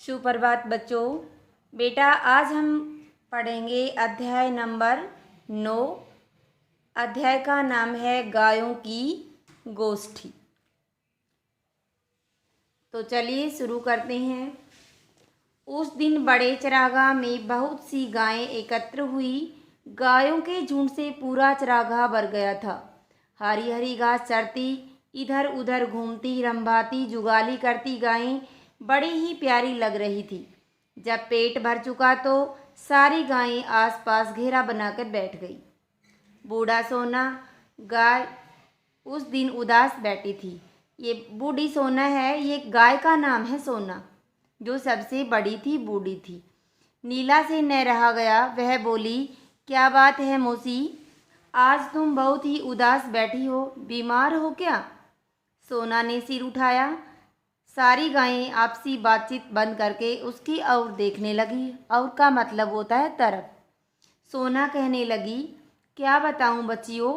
सुप्रभात बच्चों। बेटा आज हम पढ़ेंगे अध्याय नंबर 9। अध्याय का नाम है गायों की गोष्ठी। तो चलिए शुरू करते हैं। उस दिन बड़े चरागाह में बहुत सी गायें एकत्र हुई। गायों के झुंड से पूरा चरागाह भर गया था। हरी हरी घास चरती, इधर उधर घूमती, रंभाती, जुगाली करती गायें बड़ी ही प्यारी लग रही थी। जब पेट भर चुका तो सारी गायें आसपास घेरा बनाकर बैठ गई। बूढ़ा सोना गाय उस दिन उदास बैठी थी। ये बूढ़ी सोना है, ये गाय का नाम है सोना, जो सबसे बड़ी थी, बूढ़ी थी। नीला से न रहा गया। वह बोली, क्या बात है मौसी, आज तुम बहुत ही उदास बैठी हो, बीमार हो क्या? सोना ने सिर उठाया। सारी गायें आपसी बातचीत बंद करके उसकी ओर देखने लगी। और का मतलब होता है तरफ। सोना कहने लगी, क्या बताऊं बच्चियों,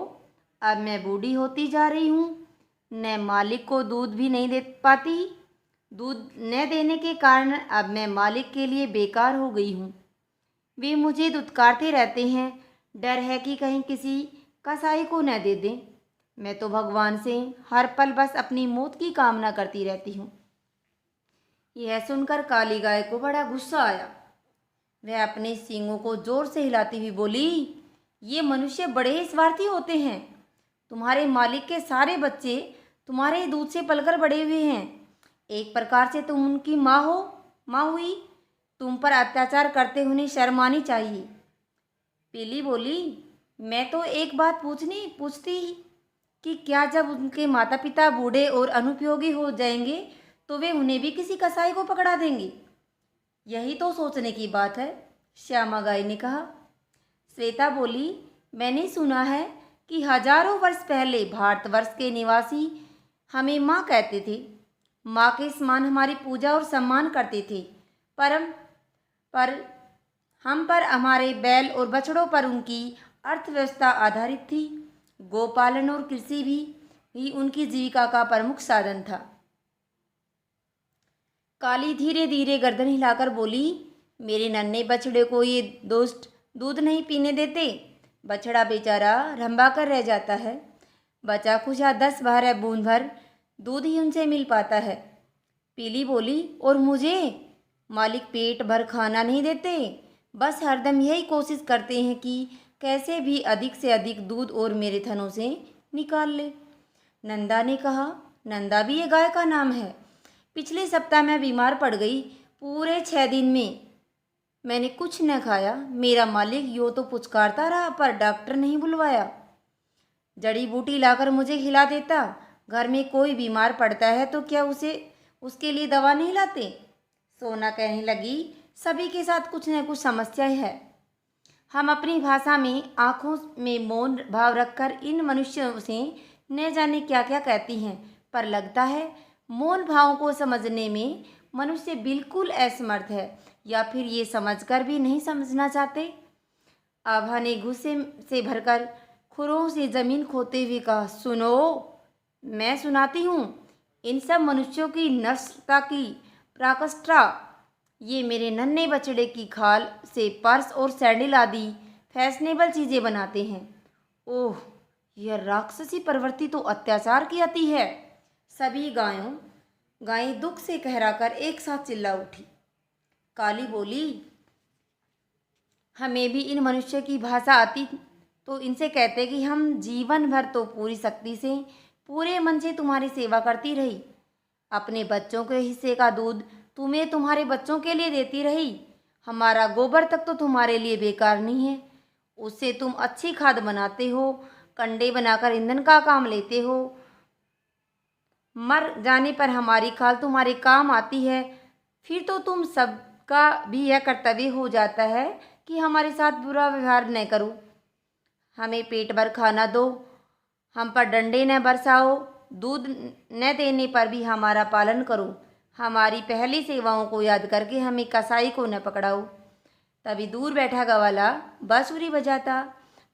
अब मैं बूढ़ी होती जा रही हूँ, न मालिक को दूध भी नहीं दे पाती। दूध न देने के कारण अब मैं मालिक के लिए बेकार हो गई हूँ। वे मुझे दुत्कारते रहते हैं, डर है कि कहीं किसी कसाई को न दे दें। मैं तो भगवान से हर पल बस अपनी मौत की कामना करती रहती हूँ। यह सुनकर काली गाय को बड़ा गुस्सा आया। वह अपने सींगों को जोर से हिलाती हुई बोली, ये मनुष्य बड़े स्वार्थी होते हैं। तुम्हारे मालिक के सारे बच्चे तुम्हारे दूध से पलकर बड़े हुए हैं। एक प्रकार से तुम उनकी माँ हुई। तुम पर अत्याचार करते उन्हें शर्म आनी चाहिए। पीली बोली, मैं तो एक बात पूछती कि क्या जब उनके माता पिता बूढ़े और अनुपयोगी हो जाएंगे तो वे उन्हें भी किसी कसाई को पकड़ा देंगे? यही तो सोचने की बात है, श्यामा गाय ने कहा। श्वेता बोली, मैंने सुना है कि हजारों वर्ष पहले भारतवर्ष के निवासी हमें माँ कहते थे। माँ के समान हमारी पूजा और सम्मान करते थे। पर हम पर हमारे बैल और बछड़ों पर उनकी अर्थव्यवस्था आधारित थी। गोपालन और कृषि भी उनकी जीविका का प्रमुख साधन था। काली धीरे धीरे गर्दन हिलाकर बोली, मेरे नन्हे बछड़े को ये दोस्त दूध नहीं पीने देते। बछड़ा बेचारा रंभा कर रह जाता है। बचा खुचा 10-12 बूंद भर दूध ही उनसे मिल पाता है। पीली बोली, और मुझे मालिक पेट भर खाना नहीं देते, बस हरदम यही कोशिश करते हैं कि कैसे भी अधिक से अधिक दूध और मेरे थनों से निकाल ले। नंदा ने कहा। नंदा भी ये गाय का नाम है। पिछले सप्ताह मैं बीमार पड़ गई। पूरे 6 दिन में मैंने कुछ न खाया। मेरा मालिक यूँ तो पुचकारता रहा, पर डॉक्टर नहीं बुलवाया। जड़ी बूटी लाकर मुझे खिला देता। घर में कोई बीमार पड़ता है तो क्या उसके लिए दवा नहीं लाते? सोना कहने लगी, सभी के साथ कुछ न कुछ समस्या है। हम अपनी भाषा में आंखों में मौन भाव रखकर इन मनुष्यों से न जाने क्या क्या कहती हैं, पर लगता है मौन भावों को समझने में मनुष्य बिल्कुल असमर्थ है, या फिर ये समझकर भी नहीं समझना चाहते। आभा ने गुस्से से भरकर खुरों से जमीन खोते हुए कहा, सुनो, मैं सुनाती हूँ। इन सब मनुष्यों की नस्लता की प्राकष्ठा ये मेरे नन्हे बछड़े की खाल से पर्स और सैंडल आदि फैशनेबल चीज़ें बनाते हैं। ओह, यह राक्षसी प्रवृत्ति तो अत्याचार की आती है। सभी गायें दुख से कहराकर एक साथ चिल्ला उठी। काली बोली, हमें भी इन मनुष्य की भाषा आती तो इनसे कहते कि हम जीवन भर तो पूरी शक्ति से, पूरे मन से तुम्हारी सेवा करती रही। अपने बच्चों के हिस्से का दूध तुम्हें तुम्हारे बच्चों के लिए देती रही। हमारा गोबर तक तो तुम्हारे लिए बेकार नहीं है। उससे तुम अच्छी खाद बनाते हो, कंडे बनाकर ईंधन का काम लेते हो। मर जाने पर हमारी खाल तुम्हारे काम आती है। फिर तो तुम सबका भी यह कर्तव्य हो जाता है कि हमारे साथ बुरा व्यवहार न करो, हमें पेट भर खाना दो, हम पर डंडे न बरसाओ, दूध न देने पर भी हमारा पालन करो, हमारी पहली सेवाओं को याद करके हमें कसाई को न पकड़ाओ। तभी दूर बैठा गवाला बांसुरी बजाता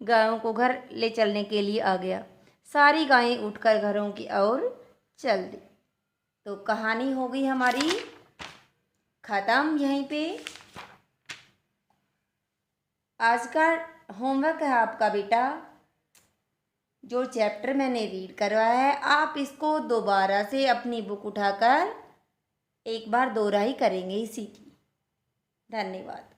गायों को घर ले चलने के लिए आ गया। सारी गायें उठकर घरों की ओर चल दी। तो कहानी हो गई हमारी ख़त्म यहीं पे। आज का होमवर्क है आपका बेटा, जो चैप्टर मैंने रीड करवाया है आप इसको दोबारा से अपनी बुक उठाकर एक बार दोहराई करेंगे इसी की। धन्यवाद।